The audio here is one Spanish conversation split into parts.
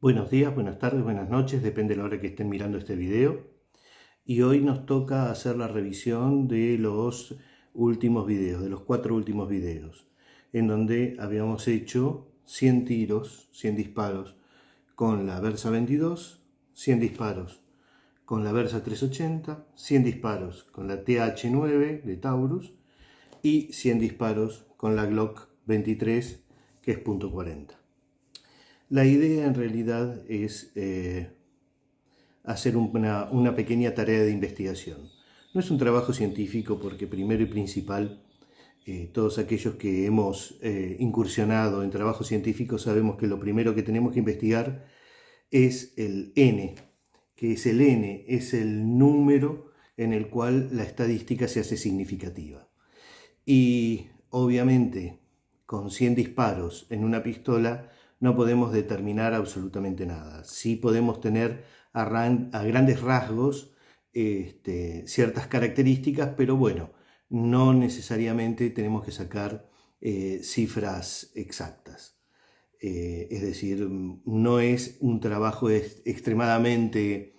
Buenos días, buenas tardes, buenas noches, depende de la hora que estén mirando este video. Y hoy nos toca hacer la revisión de los últimos videos, de los 4 últimos videos, en donde habíamos hecho 100 tiros, 100 disparos con la Versa 22, 100 disparos con la Versa 380, 100 disparos con la TH9 de Taurus y 100 disparos con la Glock 23, que es .40. La idea en realidad es hacer una pequeña tarea de investigación. No es un trabajo científico porque primero y principal, todos aquellos que hemos incursionado en trabajo científico sabemos que lo primero que tenemos que investigar es el N, que es el N, es el número en el cual la estadística se hace significativa. Y obviamente con 100 disparos en una pistola no podemos determinar absolutamente nada. Sí podemos tener a grandes rasgos ciertas características, pero bueno, no necesariamente tenemos que sacar cifras exactas. Es decir, no es un trabajo extremadamente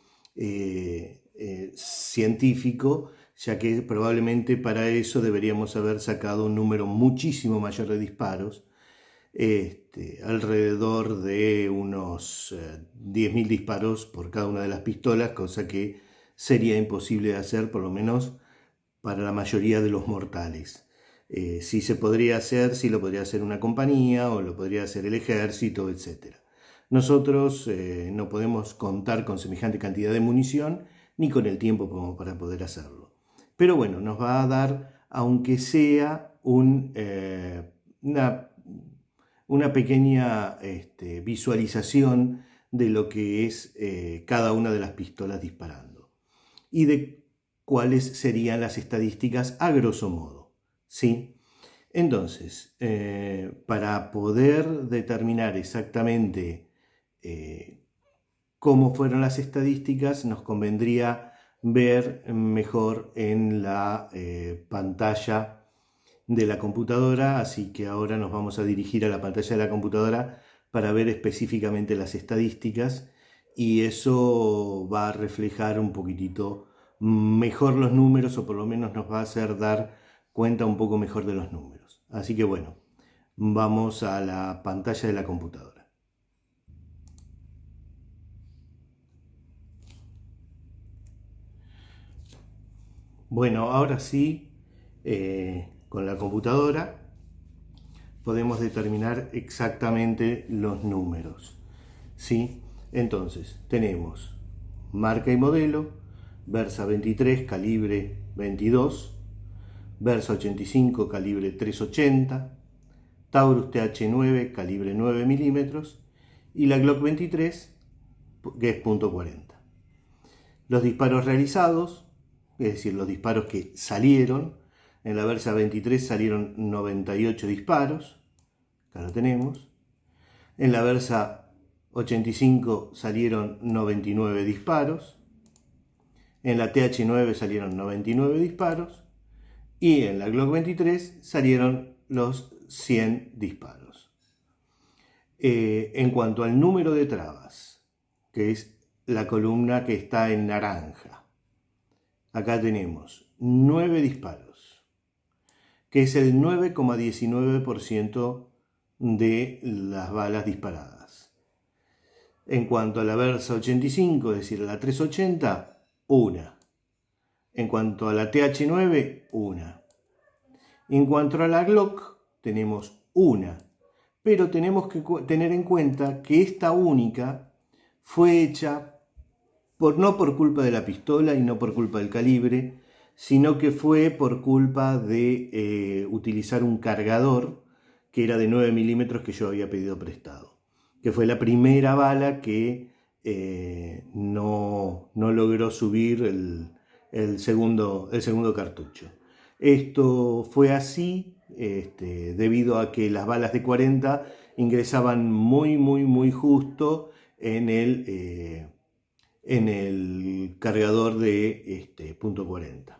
científico, ya que probablemente para eso deberíamos haber sacado un número muchísimo mayor de disparos, alrededor de unos 10.000 disparos por cada una de las pistolas, cosa que sería imposible de hacer, por lo menos para la mayoría de los mortales. Sí se podría hacer, sí lo podría hacer una compañía o lo podría hacer el ejército, etc. Nosotros no podemos contar con semejante cantidad de munición ni con el tiempo como para poder hacerlo. Pero bueno, nos va a dar, aunque sea una pequeña visualización de lo que es cada una de las pistolas disparando y de cuáles serían las estadísticas a grosso modo, ¿sí? Entonces, para poder determinar exactamente cómo fueron las estadísticas, nos convendría ver mejor en la pantalla de la computadora, así que ahora nos vamos a dirigir a la pantalla de la computadora para ver específicamente las estadísticas, y eso va a reflejar un poquitito mejor los números, o por lo menos nos va a hacer dar cuenta un poco mejor de los números. Así que bueno, vamos a la pantalla de la computadora. Bueno, ahora sí, con la computadora podemos determinar exactamente los números, ¿sí? Entonces, tenemos marca y modelo, Versa 23 calibre 22, Versa 85 calibre 380, Taurus TH9 calibre 9 milímetros y la Glock 23, que es .40. Los disparos realizados, es decir, los disparos que salieron, en la Versa 23 salieron 98 disparos, acá lo tenemos. En la Versa 85 salieron 99 disparos. En la TH9 salieron 99 disparos. Y en la Glock 23 salieron los 100 disparos. En cuanto al número de trabas, que es la columna que está en naranja, acá tenemos 9 disparos, que es el 9,19% de las balas disparadas. En cuanto a la Versa 85, es decir, a la 380, una. En cuanto a la TH9, una. En cuanto a la Glock, tenemos una. Pero tenemos que tener en cuenta que esta única fue hecha no por culpa de la pistola y no por culpa del calibre, sino que fue por culpa de utilizar un cargador que era de 9 milímetros que yo había pedido prestado, que fue la primera bala que no logró subir el segundo cartucho. Esto fue así debido a que las balas de 40 ingresaban muy justo en el cargador de .40.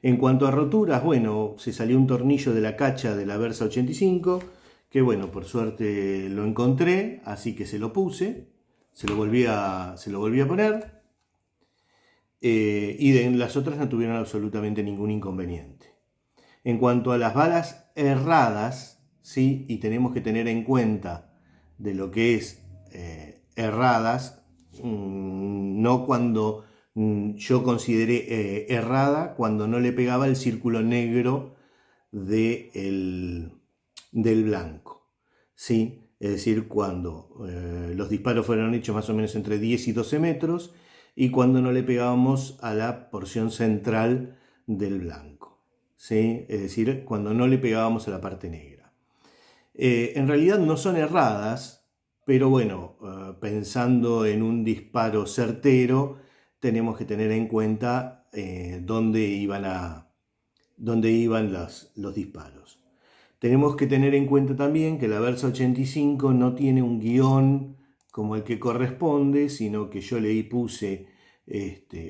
En cuanto a roturas, bueno, se salió un tornillo de la cacha de la Versa 85, que bueno, por suerte lo encontré, así que se lo puse, se lo volví a poner. Y de las otras no tuvieron absolutamente ningún inconveniente. En cuanto a las balas erradas, ¿sí? Y tenemos que tener en cuenta de lo que es erradas, no cuando yo consideré errada, cuando no le pegaba el círculo negro del blanco, ¿sí? Es decir, cuando los disparos fueron hechos más o menos entre 10 y 12 metros y cuando no le pegábamos a la porción central del blanco, ¿sí? Es decir, cuando no le pegábamos a la parte negra. En realidad no son erradas, pero bueno, pensando en un disparo certero, tenemos que tener en cuenta dónde iban los disparos. Tenemos que tener en cuenta también que la Versa 85 no tiene un guión como el que corresponde, sino que yo le puse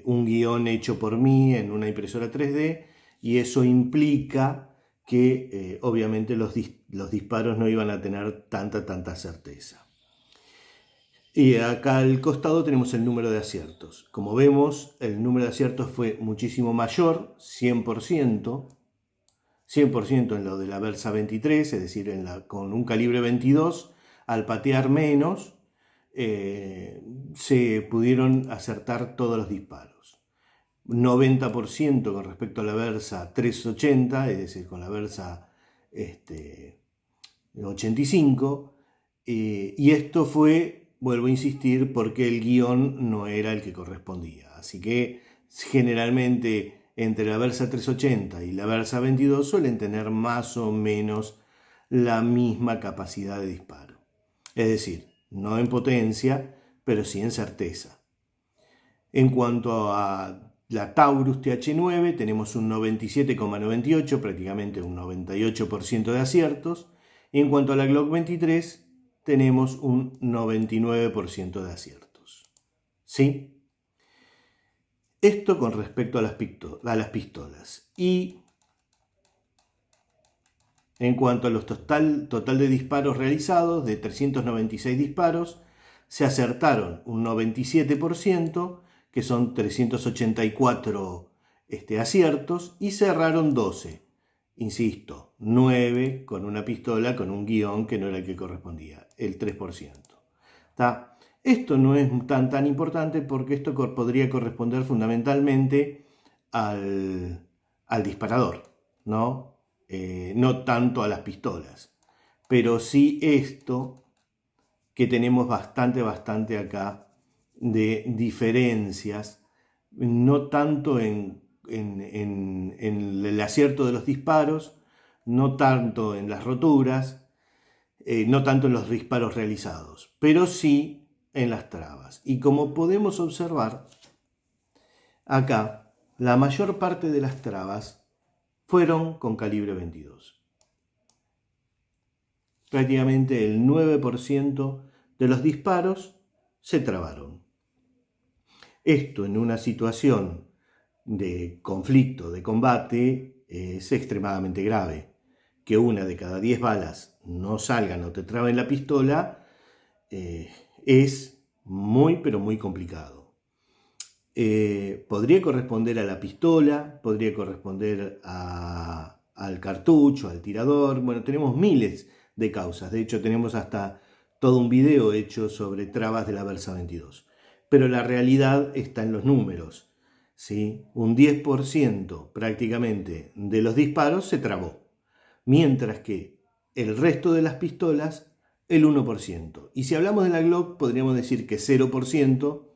un guión hecho por mí en una impresora 3D y eso implica que obviamente los disparos no iban a tener tanta certeza. Y acá al costado tenemos el número de aciertos. Como vemos, el número de aciertos fue muchísimo mayor, 100%. 100% en lo de la Versa 23, es decir, con un calibre 22, al patear menos, se pudieron acertar todos los disparos. 90% con respecto a la Versa 380, es decir, con la Versa 85, y esto fue, vuelvo a insistir, porque el guión no era el que correspondía. Así que generalmente entre la Versa 380 y la Versa 22 suelen tener más o menos la misma capacidad de disparo. Es decir, no en potencia, pero sí en certeza. En cuanto a la Taurus TH9, tenemos un 97,98, prácticamente un 98% de aciertos. Y en cuanto a la Glock 23, tenemos un 99% de aciertos. ¿Sí? Esto con respecto a las pistolas. Y en cuanto a los total de disparos realizados, de 396 disparos, se acertaron un 97%, que son 384 aciertos, y se erraron 12. Insisto, 9 con una pistola con un guión que no era el que correspondía, el 3%. ¿Está? Esto no es tan importante porque esto podría corresponder fundamentalmente al disparador, ¿no? No tanto a las pistolas. Pero sí esto que tenemos bastante acá de diferencias, no tanto en el acierto de los disparos, no tanto en las roturas, no tanto en los disparos realizados, pero sí en las trabas. Y como podemos observar, acá la mayor parte de las trabas fueron con calibre 22. Prácticamente el 9% de los disparos se trabaron. Esto en una situación de conflicto, de combate, es extremadamente grave. Que una de cada 10 balas no salgan o te traben la pistola es muy, pero muy complicado. Podría corresponder a la pistola, podría corresponder al cartucho, al tirador. Bueno, tenemos miles de causas. De hecho, tenemos hasta todo un video hecho sobre trabas de la Versa 22. Pero la realidad está en los números, ¿sí? Un 10% prácticamente de los disparos se trabó, mientras que el resto de las pistolas, el 1%. Y si hablamos de la Glock, podríamos decir que 0%,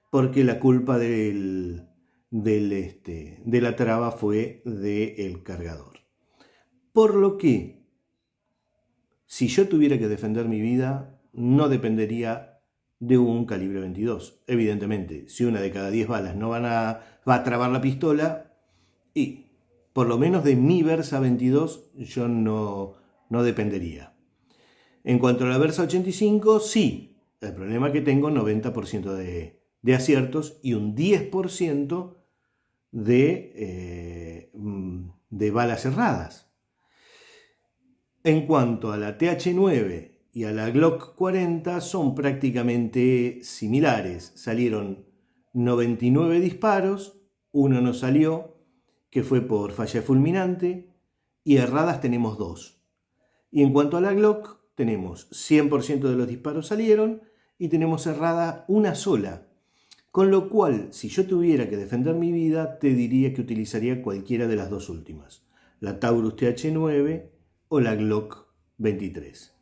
porque la culpa de la traba fue del cargador. Por lo que, si yo tuviera que defender mi vida, no dependería de un calibre 22. Evidentemente, si una de cada 10 balas no va a trabar la pistola, y por lo menos de mi Versa 22 yo no dependería. En cuanto a la Versa 85, sí. El problema es que tengo 90% de aciertos y un 10% de balas erradas. En cuanto a la TH9 y a la Glock 40 son prácticamente similares. Salieron 99 disparos, uno no salió, que fue por falla fulminante, y erradas tenemos 2. Y en cuanto a la Glock, tenemos 100% de los disparos salieron y tenemos errada una sola. Con lo cual, si yo tuviera que defender mi vida, te diría que utilizaría cualquiera de las dos últimas, la Taurus TH9 o la Glock 23.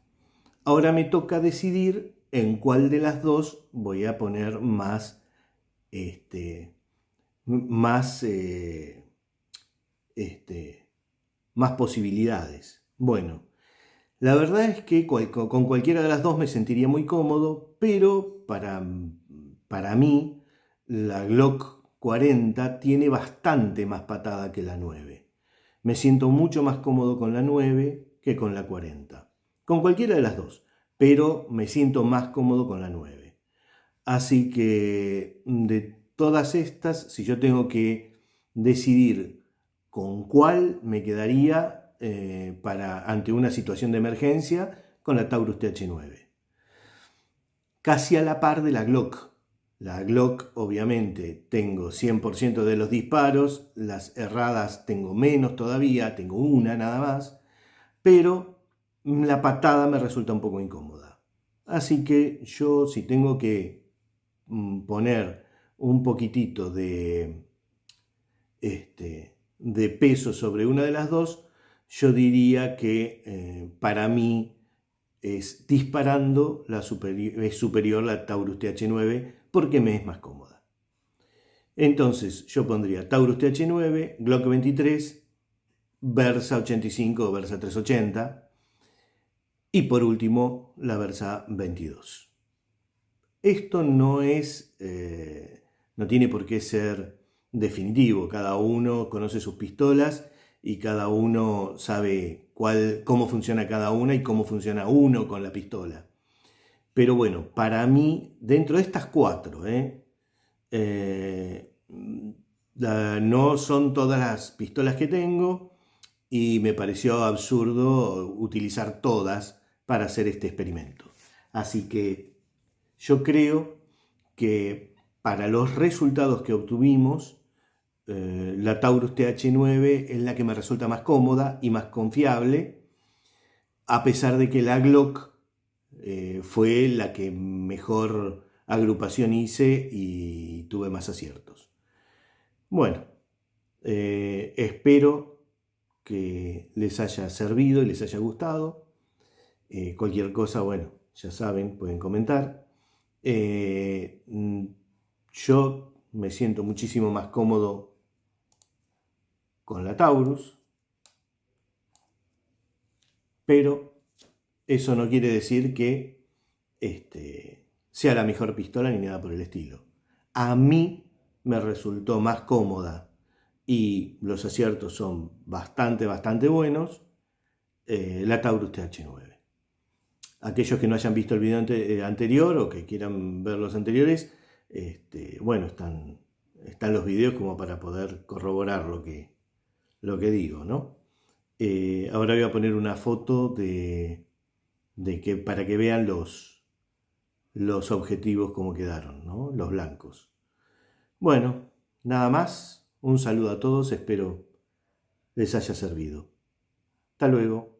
Ahora me toca decidir en cuál de las dos voy a poner más posibilidades. Bueno, la verdad es que con cualquiera de las dos me sentiría muy cómodo, pero para mí la Glock 40 tiene bastante más patada que la 9. Me siento mucho más cómodo con la 9 que con la 40. Con cualquiera de las dos, pero me siento más cómodo con la 9. Así que de todas estas, si yo tengo que decidir con cuál me quedaría ante una situación de emergencia, con la Taurus TH9. Casi a la par de la Glock. La Glock, obviamente, tengo 100% de los disparos, las erradas tengo menos todavía, tengo una nada más, pero la patada me resulta un poco incómoda. Así que yo, si tengo que poner un poquitito de peso sobre una de las dos, yo diría que para mí es disparando es superior la Taurus TH9 porque me es más cómoda. Entonces yo pondría Taurus TH9, Glock 23, Versa 85 o Versa 380 y por último la Versa 22. Esto no tiene por qué ser definitivo. Cada uno conoce sus pistolas y cada uno sabe cómo funciona cada una y cómo funciona uno con la pistola. Pero bueno, para mí, dentro de estas 4, no son todas las pistolas que tengo y me pareció absurdo utilizar todas para hacer este experimento. Así que yo creo que para los resultados que obtuvimos, la Taurus TH9 es la que me resulta más cómoda y más confiable, a pesar de que la Glock fue la que mejor agrupación hice y tuve más aciertos. Bueno, espero que les haya servido y les haya gustado. Cualquier cosa, bueno, ya saben, pueden comentar. Yo me siento muchísimo más cómodo con la Taurus, pero eso no quiere decir que sea la mejor pistola ni nada por el estilo. A mí me resultó más cómoda y los aciertos son bastante buenos, la Taurus TH9. Aquellos que no hayan visto el video anterior o que quieran ver los anteriores, bueno, están los videos como para poder corroborar lo que digo, ¿no? Ahora voy a poner una foto para que vean los objetivos como quedaron, ¿no? Los blancos. Bueno, nada más. Un saludo a todos, espero les haya servido. Hasta luego.